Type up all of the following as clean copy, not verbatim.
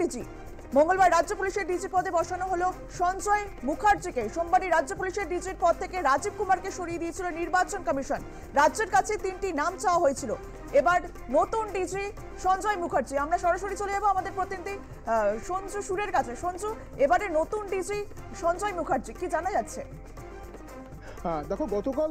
DG. মঙ্গলবার রাজ্য পুলিশের ডিজি পদে বসানো হলো সঞ্জয় মুখার্জিকে। সোমবারই রাজ্য পুলিশের ডিজির পদ থেকে রাজীব কুমারকে সরিয়ে দিয়েছিল নির্বাচন কমিশন। রাজ্যের কাছে 3টি নাম চাওয়া হয়েছিল। এবার নতুন ডিজি সঞ্জয় মুখার্জি। আমরা সরাসরি চলে যাবো আমাদের প্রতিনিধি সঞ্জু সুরের কাছে। সঞ্জু, এবারে নতুন ডিজি সঞ্জয় মুখার্জি, কি জানা যাচ্ছে? দেখো, গতকাল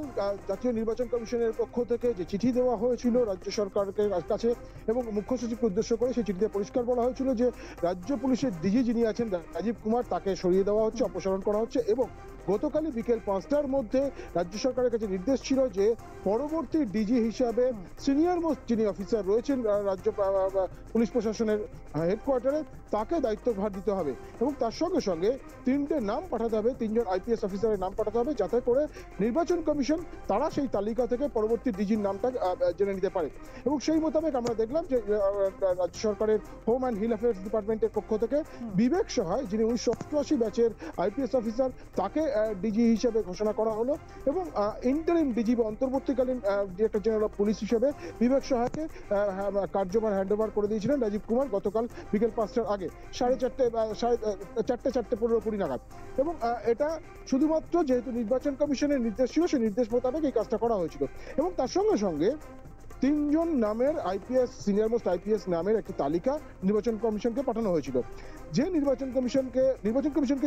জাতীয় নির্বাচন কমিশনের পক্ষ থেকে যে চিঠি দেওয়া হয়েছিল রাজ্য সরকারের কাছে এবং মুখ্য সচিবকে উদ্দেশ্য করে, সেই চিঠিতে পরিষ্কার বলা হয়েছিল যে রাজ্য পুলিশের ডিজি যিনি আছেন রাজীব কুমার, তাকে সরিয়ে দেওয়া হচ্ছে, অপসারণ করা হচ্ছে। এবং গতকালই বিকেল 5টার মধ্যে রাজ্য সরকারের কাছে নির্দেশ ছিল যে পরবর্তী ডিজি হিসাবে সিনিয়র মোস্ট যিনি অফিসার রয়েছেন রাজ্য পুলিশ প্রশাসনের হেডকোয়ার্টারে, তাকে দায়িত্বভার দিতে হবে এবং তার সঙ্গে সঙ্গে 3টে নাম পাঠাতে হবে, 3জন আইপিএস অফিসারের নাম পাঠাতে হবে, যাতে করে নির্বাচন কমিশন তারা সেই তালিকা থেকে পরবর্তী ডিজির নামটা জেনে নিতে পারে। এবং সেই মোতাবেক আমরা দেখলাম যে রাজ্য সরকারের হোম অ্যান্ড হিল অ্যাফেয়ার্স ডিপার্টমেন্টের পক্ষ থেকে বিবেক সহায়, যিনি 1988 ব্যাচের আইপিএস অফিসার, তাকে ডিজি হিসেবে ঘোষণা করা হলো এবং ইন্টারিম ডিজি বা অন্তর্বর্তীকালীন ডিরেক্টর জেনারেল অফ পুলিশ হিসেবে বিবেক সহায়কে কার্যভার হ্যান্ডওভার করে দিয়েছিলেন রাজীব কুমার গতকাল বিকেল 5টার আগে, 4:30 নাগাদ। এবং এটা শুধুমাত্র যেহেতু নির্বাচন কমিশনের নির্দেশ ছিল, সেই নির্দেশ মোতাবেক এই কাজটা করা হয়েছিল। এবং তার সঙ্গে সঙ্গে 3জন নামের আইপিএস, সিনিয়র মোস্ট আইপিএস নামের একটি তালিকা নির্বাচন কমিশনকে পাঠানো হয়েছিল। যে নির্বাচন কমিশনকে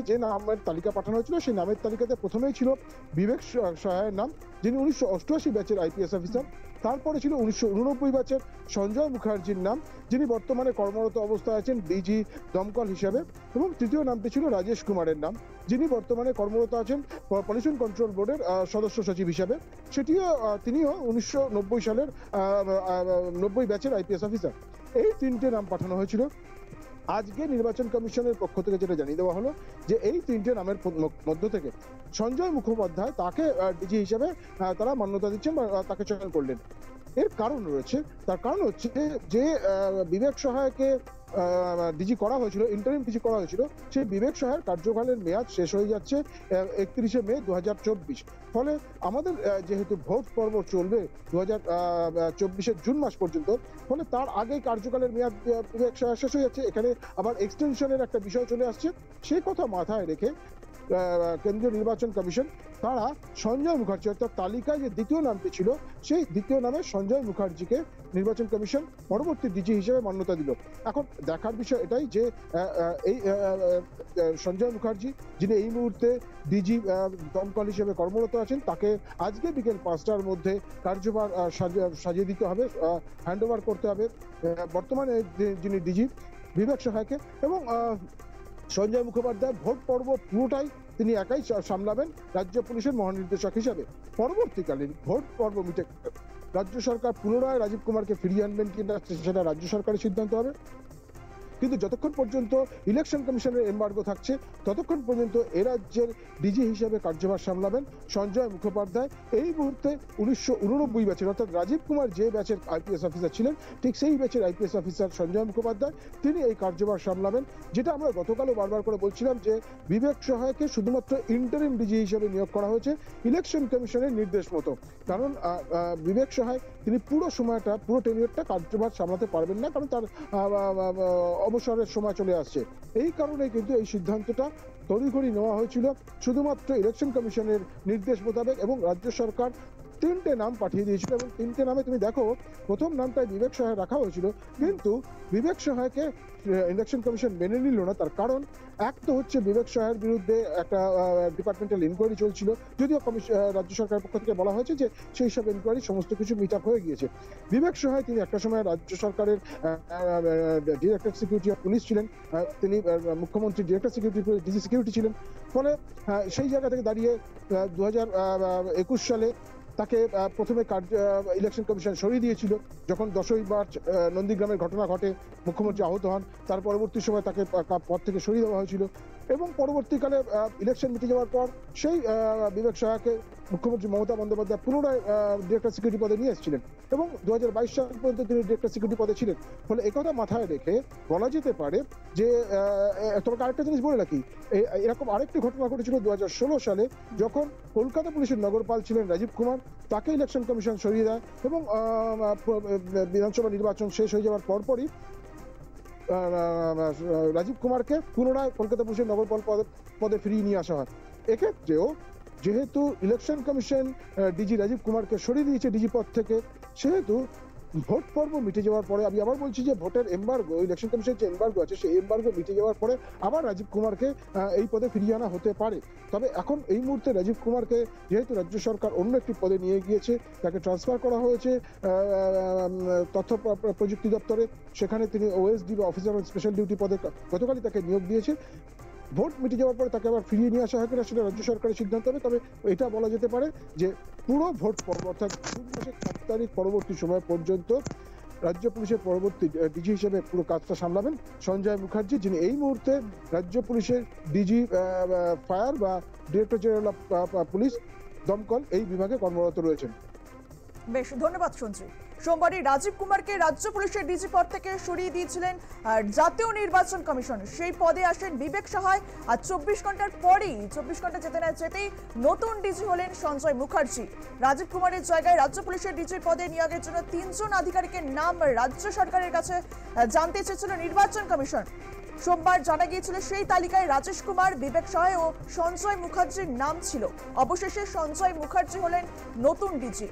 যে নামের তালিকা পাঠানো হয়েছিল, সেই নামের তালিকাতে প্রথমেই ছিল বিবেক সহায়ের নাম, যিনি 1988 ব্যাচের আইপিএস অফিসার। তারপরে ছিল 1989 ব্যাচের সঞ্জয় মুখার্জির নাম, যিনি বর্তমানে কর্মরত অবস্থায় আছেন ডিজি দমকল হিসাবে। এবং তৃতীয় নামটি ছিল রাজেশ কুমারের নাম, যিনি বর্তমানে কর্মরত আছেন পলিউশন কন্ট্রোল বোর্ডের সদস্য সচিব হিসাবে। তিনিও 1990 সালের 90 ব্যাচের আইপিএস অফিসার। এই 3টে নাম পাঠানো হয়েছিল। আজকে নির্বাচন কমিশনের পক্ষ থেকে যেটা জানিয়ে দেওয়া হলো যে এই 3টে নামের মধ্য থেকে সঞ্জয় মুখোপাধ্যায়, তাকে ডিজি হিসেবে তারা মান্যতা দিচ্ছেন বা তাকে চয়ন করলেন। এর কারণ রয়েছে, তার কারণ হচ্ছে যে বিবেক সহায়কে ডিজি করা হয়েছিল, ইন্টারিম ডিজি করা হয়েছিল, সেই বিবেক সহায়ের কার্যকালের মেয়াদ শেষ হয়ে যাচ্ছে 31শে মে 2024। ফলে আমাদের যেহেতু ভোট পর্ব চলবে 2024-এর জুন মাস পর্যন্ত, ফলে তার আগেই কার্যকালের মেয়াদ বিবেক সহায় শেষ হয়ে যাচ্ছে। এখানে আবার এক্সটেনশনের একটা বিষয় চলে আসছে। সেই কথা মাথায় রেখে কেন্দ্রীয় নির্বাচন কমিশন তারা সঞ্জয় মুখার্জি, অর্থাৎ তালিকায় যে দ্বিতীয় নামটি ছিল, সেই দ্বিতীয় নামে সঞ্জয় মুখার্জিকে নির্বাচন কমিশন পরবর্তী ডিজি হিসেবে মান্যতা দিল। এখন দেখার বিষয় এটাই যে এই সঞ্জয় মুখার্জি, যিনি এই মুহূর্তে ডিজি দমকল হিসেবে কর্মরত আছেন, তাকে আজকে বিকেল 5টার মধ্যে কার্যভার সাজিয়ে দিতে হবে, হ্যান্ডওভার করতে হবে বর্তমানে যিনি ডিজি বিবেক সহায়কে। এবং সঞ্জয় মুখোপাধ্যায় ভোট পর্ব পুরোটাই তিনি একাই সামলাবেন রাজ্য পুলিশের মহানির্দেশক হিসাবে। পরবর্তীকালীন ভোট পর্ব মিটে রাজ্য সরকার পুনরায় রাজীব কুমারকে ফিরিয়ে আনবেন কিনা সেটা রাজ্য সরকারের সিদ্ধান্ত হবে। কিন্তু যতক্ষণ পর্যন্ত ইলেকশন কমিশনের এমবার্গো থাকছে, ততক্ষণ পর্যন্ত এ রাজ্যের ডিজি হিসেবে কার্যভার সামলাবেন সঞ্জয় মুখোপাধ্যায়। এই মুহূর্তে 1989 ব্যাচের, অর্থাৎ রাজীব কুমার যে ব্যাচের আইপিএস অফিসার ছিলেন, ঠিক সেই ব্যাচের আইপিএস অফিসার সঞ্জয় মুখোপাধ্যায়, তিনি এই কার্যভার সামলাবেন। যেটা আমরা গতকালও বারবার করে বলছিলাম যে বিবেক সহায়কে শুধুমাত্র ইন্টারিম ডিজি হিসেবে নিয়োগ করা হয়েছে ইলেকশন কমিশনের নির্দেশ মতো। কারণ বিবেক সহায় তিনি পুরো সময়টা, পুরো টেনিয়রটা কার্যভার সামলাতে পারবেন না, কারণ তার অবসরের সময় চলে আসছে। এই কারণে কিন্তু এই সিদ্ধান্তটা তড়িঘড়ি নেওয়া হয়েছিল শুধুমাত্র ইলেকশন কমিশনের নির্দেশ মোতাবেক। এবং রাজ্য সরকার 3টে নাম পাঠিয়ে দিয়েছিল এবং 3টে নামে তুমি দেখো, প্রথম নামটাই বিবেক সহায় রাখা হয়েছিল, কিন্তু বিবেক সহায়কে ইলেকশন কমিশন মেনে নিল না। তার কারণ এক তো হচ্ছে বিবেক সহায়ের বিরুদ্ধে একটা ডিপার্টমেন্টাল ইনকোয়ারি চলছিল, যদিও রাজ্য সরকারের পক্ষ থেকে বলা হয়েছে যে সেই সব ইনকোয়ারি সমস্ত কিছু মিট আপ হয়ে গিয়েছে। বিবেক সহায় তিনি একটা সময় রাজ্য সরকারের ডিরেক্টর সিকিউরিটি অফ পুলিশ ছিলেন, তিনি মুখ্যমন্ত্রী ডিরেক্টর সিকিউরিটি ডিজি সিকিউরিটি ছিলেন। ফলে সেই জায়গা থেকে দাঁড়িয়ে 2021 সালে তাকে প্রথমে ইলেকশন কমিশন সরিয়ে দিয়েছিল, যখন 10ই মার্চ নন্দীগ্রামের ঘটনা ঘটে, মুখ্যমন্ত্রী আহত হন। তার পরবর্তী সময় তাকে পদ থেকে সরিয়ে দেওয়া হয়েছিল এবং পরবর্তীকালে ইলেকশন মিটে যাওয়ার পর সেই বিবেক সহায়কে মুখ্যমন্ত্রী মমতা বন্দ্যোপাধ্যায় পুনরায় ডিরেক্টর সিকিউরিটি পদে নিয়ে এসেছিলেন এবং 2022 সাল পর্যন্ত তিনি ডিরেক্টর সিকিউরিটি পদে ছিলেন। ফলে একথা মাথায় রেখে বলা যেতে পারে যে, তোমাকে আরেকটা জিনিস বলে রাখি, এরকম আরেকটি ঘটনা ঘটেছিল 2016 সালে, যখন কলকাতা পুলিশের নগরপাল ছিলেন রাজীব কুমার, তাকে ইলেকশন কমিশন সরিয়ে দেয় এবং বিধানসভা নির্বাচন শেষ হয়ে যাওয়ার পরপরই রাজীব কুমারকে পুনরায় কলকাতা পুলিশের নগরপাল পদে ফিরিয়ে নিয়ে আসা হয়। এক্ষেত্রেও যেহেতু ইলেকশন কমিশন ডিজি রাজীব কুমারকে সরিয়ে দিয়েছে ডিজি পদ থেকে, সেহেতু ভোট পর্ব মিটে যাওয়ার পরে, আমি আবার বলছি যে ভোটের এমবার্গো, ইলেকশন কমিশনের যে এমবার্গো আছে সেই এমবার্গো মিটে যাওয়ার পরে আবার রাজীব কুমারকে এই পদে ফিরিয়ে আনা হতে পারে। তবে এখন এই মুহূর্তে রাজীব কুমারকে যেহেতু রাজ্য সরকার অন্য একটি পদে নিয়ে গিয়েছে, তাকে ট্রান্সফার করা হয়েছে তথ্য প্রযুক্তি দপ্তরে, সেখানে তিনি ওএসডি বা অফিসার অন স্পেশাল ডিউটি পদে গতকালই তাকে নিয়োগ দিয়েছে। ভোট মিটে যাওয়ার পরে তাকে আবার ফিরিয়ে নিয়ে আসা হয় কিনা সেটা রাজ্য সরকারের সিদ্ধান্ত হবে। তবে এটা বলা যেতে পারে যে পুরো ভোট পর্ব অর্থাৎ জুন মাসের 7 তারিখ পরবর্তী সময় পর্যন্ত রাজ্য পুলিশের পরবর্তী ডিজি হিসেবে পুরো কাজটা সামলাবেন সঞ্জয় মুখার্জি, যিনি এই মুহূর্তে রাজ্য পুলিশের ডিজি ফায়ার বা ডিরেক্টর জেনারেল অফ পুলিশ দমকল এই বিভাগে কর্মরত রয়েছেন। বেশ, ধন্যবাদ সঞ্জয়। সোমবারই রাজীব কুমারকে রাজ্য পুলিশের ডিজি পদ থেকে সরিয়ে দিয়েছিলেন জাতীয় নির্বাচন কমিশন। সেই পদে আসেন বিবেক সাহায়, আর 24 ঘন্টার পরেই, 24 ঘন্টা যেতে না যেতেই নতুন ডিজি হলেন সঞ্জয় মুখার্জি। রাজীব কুমারের জায়গায় রাজ্য পুলিশের ডিজির পদে নিয়োগের জন্য 3 জন আধিকারিকের নাম রাজ্য সরকারের কাছে জানতে চেয়েছিল নির্বাচন কমিশন। সোমবার জানা গিয়েছিল সেই তালিকায় রাজেশ কুমার, বিবেক সাহায় ও সঞ্জয় মুখার্জির নাম ছিল। অবশেষে সঞ্জয় মুখার্জি হলেন নতুন ডিজি।